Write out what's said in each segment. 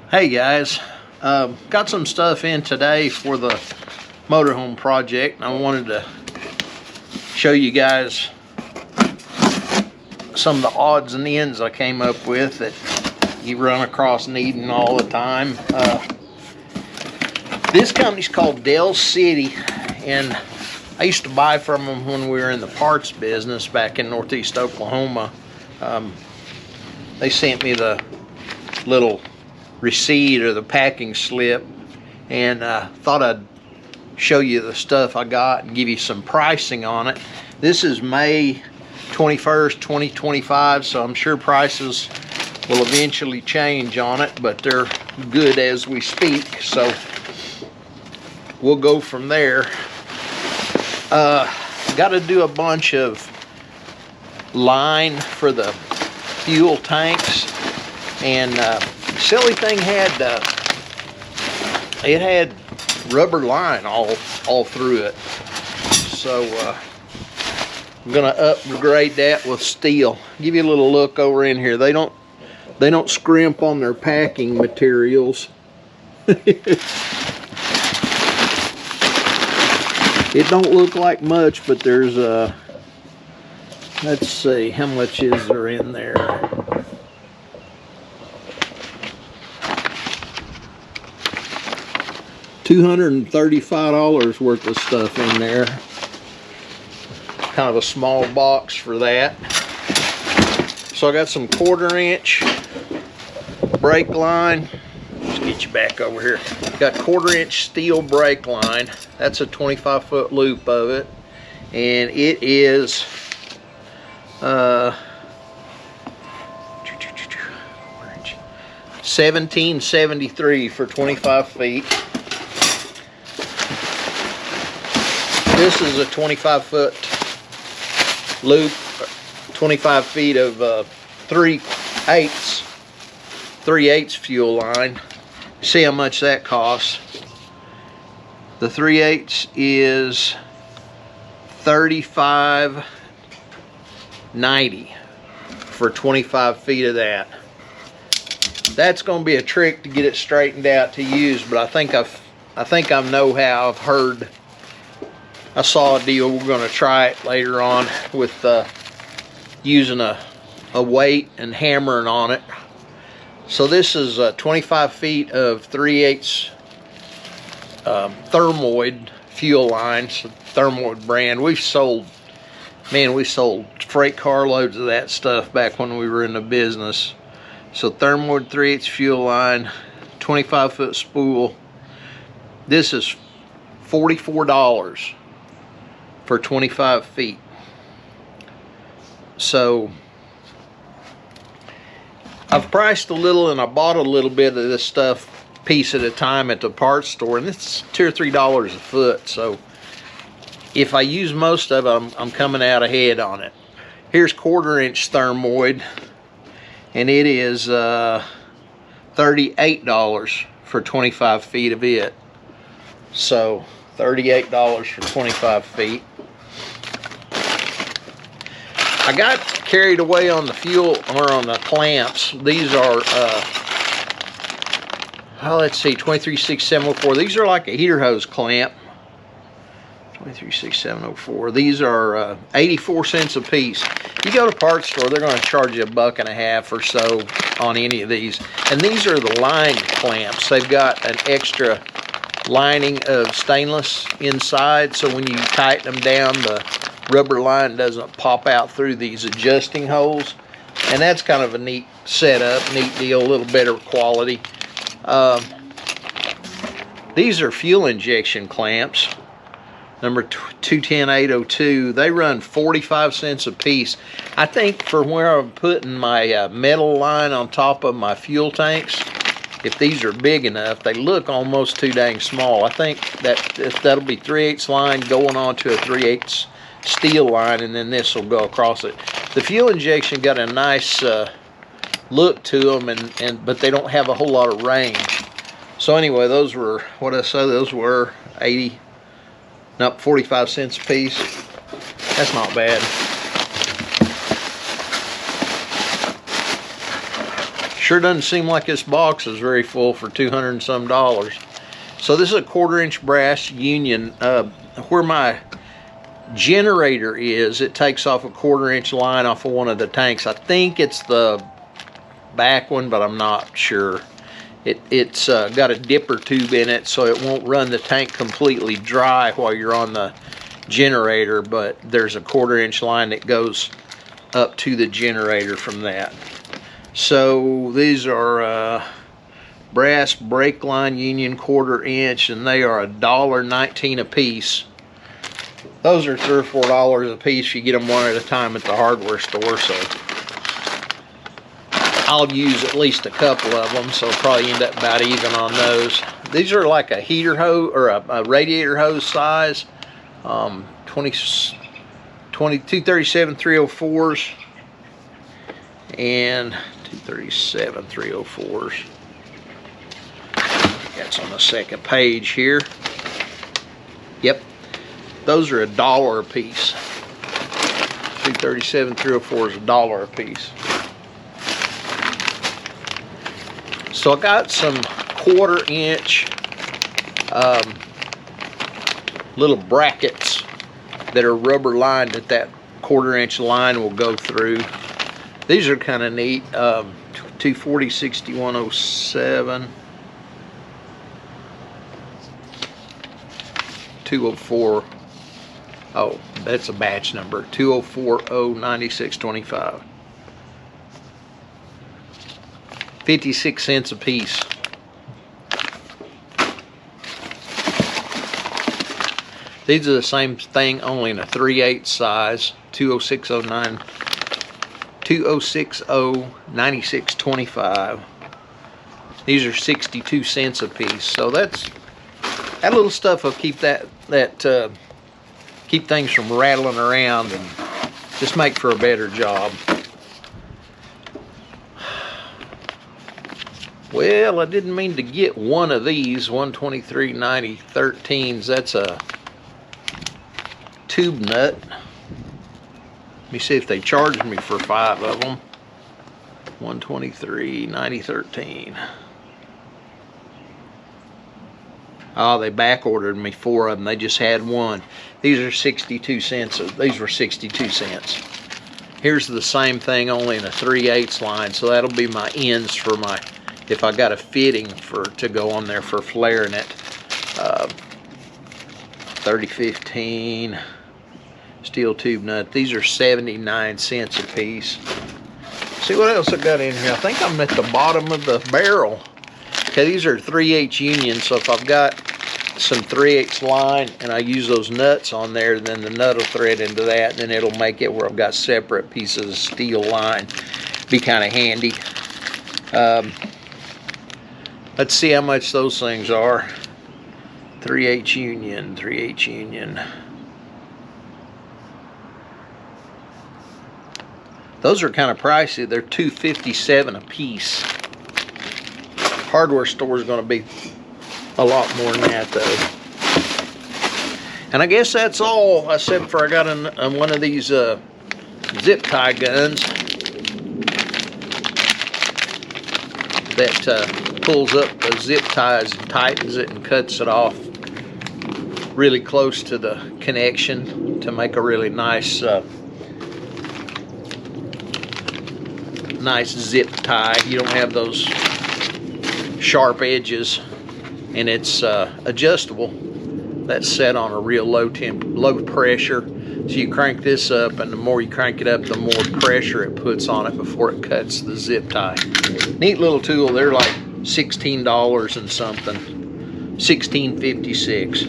Hey guys, got some stuff in today for the motorhome project. I wanted to show you guys some of the odds and ends I came up with that you run across needing all the time. This company's called Del City, and I used to buy from them when we were in the parts business back in Northeast Oklahoma. They sent me the little receipt or the packing slip, and thought I'd show you the stuff I got and give you some pricing on it. This is May 21st, 2025, so I'm sure prices will eventually change on it, but they're good as we speak, so we'll go from there. Got to do a bunch of line for the fuel tanks, and silly thing had it had rubber line all through it, so I'm gonna upgrade that with steel. Give you a little look over in here. They don't scrimp on their packing materials. It don't look like much, but there's let's see, how much is there in there? $235 worth of stuff in there. Kind of a small box for that. So I got some 1/4-inch brake line. Let's get you back over here. Got 1/4-inch steel brake line. That's a 25-foot loop of it, and it is $17.73 for 25 feet. This is a 25-foot loop, 25 feet of 3/8 fuel line. See how much that costs. The 3/8 is $35.90 for 25 feet of that. That's going to be a trick to get it straightened out to use, but I think I know how. I've heard. I saw a deal. We're going to try it later on with using a weight and hammering on it. So this is 25 feet of 3/8 thermoid fuel line. So thermoid brand. We sold freight carloads of that stuff back when we were in the business. So thermoid 3/8 fuel line, 25-foot spool. This is $44 for 25 feet. So I've priced a little, and I bought a little bit of this stuff piece at a time at the parts store, and it's $2 or $3 a foot. So if I use most of it, I'm coming out ahead on it. Here's 1/4-inch thermoid, and it is $38 for 25 feet of it. So $38 for 25 feet. I got carried away on the fuel, or on the clamps. These are let's see, 236704. These are like a heater hose clamp. 236704. These are 84 cents a piece. You go to parts store, they're going to charge you $1.50 or so on any of these. And these are the lined clamps. They've got an extra lining of stainless inside, so when you tighten them down, the rubber line doesn't pop out through these adjusting holes. And that's kind of a neat setup, neat deal, a little better quality. These are fuel injection clamps, number 210802. They run 45 cents a piece. I think for where I'm putting my metal line on top of my fuel tanks, if these are big enough, they look almost too dang small. I think that'll be 3/8 line going on to a 3/8 steel line, and then this will go across it. The fuel injection got a nice look to them, but they don't have a whole lot of range. So anyway, those were, what did I say, those were 45 cents a piece. That's not bad. Sure doesn't seem like this box is very full for $200 and some. So this is a 1/4-inch brass union. Where my generator is, it takes off a 1/4-inch line off of one of the tanks. I think it's the back one, but I'm not sure. It's got a dipper tube in it, so it won't run the tank completely dry while you're on the generator, but there's a 1/4-inch line that goes up to the generator from that. So these are brass brake line union 1/4-inch, and they are $1.19 a piece. Those are $3 or $4 a piece if you get them one at a time at the hardware store. So I'll use at least a couple of them, so I'll probably end up about even on those. These are like a heater hose or a radiator hose size, 237 304s and 237 304s. That's on the second page here. Yep, those are $1 a piece. 237 304 is $1 a piece. So I got some 1/4-inch little brackets that are rubber lined that 1/4-inch line will go through. These are kind of neat. 240 6107, 204. Oh, that's a batch number. 2040 9625. 56 cents a piece. These are the same thing, only in a 3/8 size. 20609 2060 9625. These are 62 cents a piece. So that little stuff will keep keep things from rattling around and just make for a better job. Well, I didn't mean to get one of these 12390 13s. That's a tube nut. Let me see if they charged me for 5 of them. 12390 13. Oh, they back ordered me 4 of them. They just had one. These are 62 cents. These were 62 cents. Here's the same thing, only in a 3/8 line. So that'll be my ends for my, if I got a fitting to go on there for flaring it. 3015 steel tube nut. These are 79 cents a piece. See what else I got in here. I think I'm at the bottom of the barrel. Okay, these are 3/8 union, so if I've got some 3/8 line and I use those nuts on there, then the nut will thread into that, and then it'll make it where I've got separate pieces of steel line. Be kind of handy. Let's see how much those things are. 3/8 union, 3/8 union. Those are kind of pricey. They're $2.57 a piece. Hardware store is going to be a lot more than that, though. And I guess that's all, except for I got one of these zip tie guns that pulls up the zip ties and tightens it and cuts it off really close to the connection to make a really nice nice zip tie. You don't have those sharp edges, and it's adjustable. That's set on a real low pressure. So you crank this up, and the more you crank it up, the more pressure it puts on it before it cuts the zip tie. Neat little tool. They're like $16 and something. $16.56.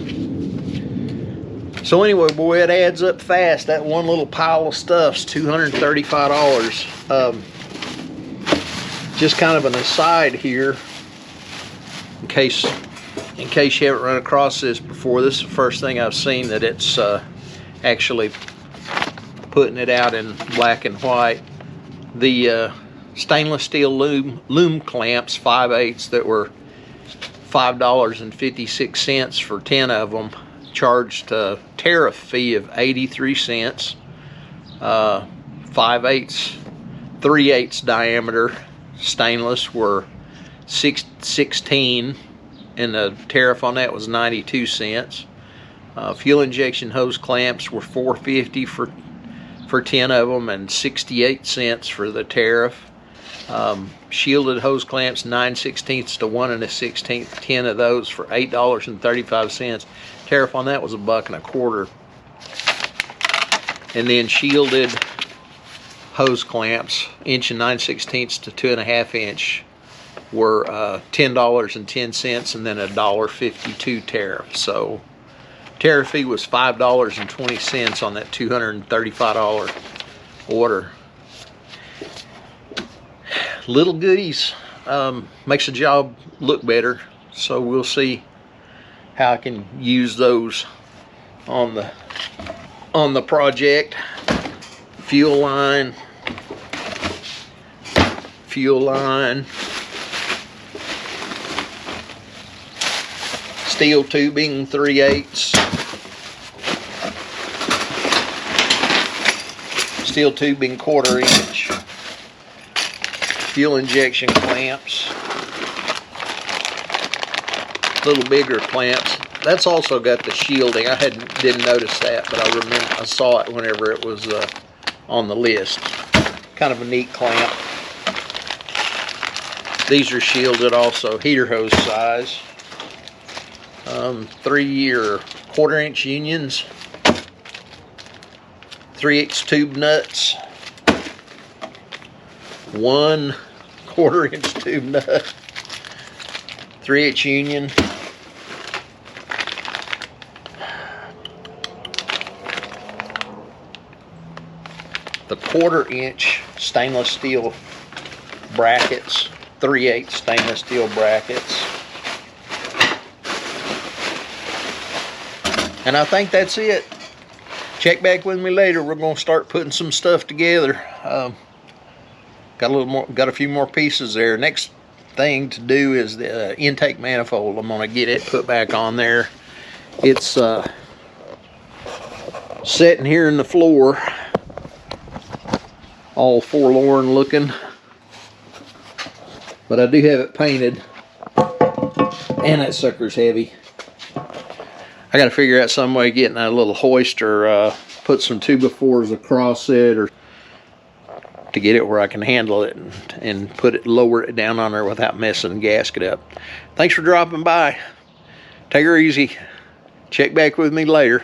So anyway, boy, it adds up fast. That one little pile of stuff's $235. Just kind of an aside here, in case you haven't run across this before. This is the first thing I've seen that it's actually putting it out in black and white. The stainless steel loom clamps, 5/8, that were $5.56 for 10 of them, charged a tariff fee of 83 cents. 5/8, 3/8 diameter, stainless were $16, and the tariff on that was 92 cents. Fuel injection hose clamps were $4.50 for 10 of them, and 68 cents for the tariff. Shielded hose clamps, 9/16 to 1 1/16, 10 of those for $8.35. Tariff on that was $1.25. And then shielded hose clamps, 1 9/16 to 2.5 inch, were $10.10, and then $1.52 tariff. So tariff fee was $5.20 on that $235 order. Little goodies makes the job look better, so we'll see how I can use those on the project. Fuel line, steel tubing, 3/8, steel tubing, 1/4 inch, fuel injection clamps, little bigger clamps. That's also got the shielding. I didn't notice that, but I saw it whenever it was on the list. Kind of a neat clamp. These are shielded also, heater hose size. 3 or 1/4 inch unions, 3/8 tube nuts, 1 1/4 inch tube nut, 3/8 union, the 1/4 inch stainless steel brackets, 3/8 stainless steel brackets. And I think that's it. Check back with me later. We're going to start putting some stuff together. Got a few more pieces there. Next thing to do is the intake manifold. I'm going to get it put back on there. It's sitting here in the floor, all forlorn looking, but I do have it painted, and that sucker's heavy. I got to figure out some way of getting a little hoist, or put some 2x4s across it, or to get it where I can handle it and lower it down on there without messing the gasket up. Thanks for dropping by. Take her easy. Check back with me later.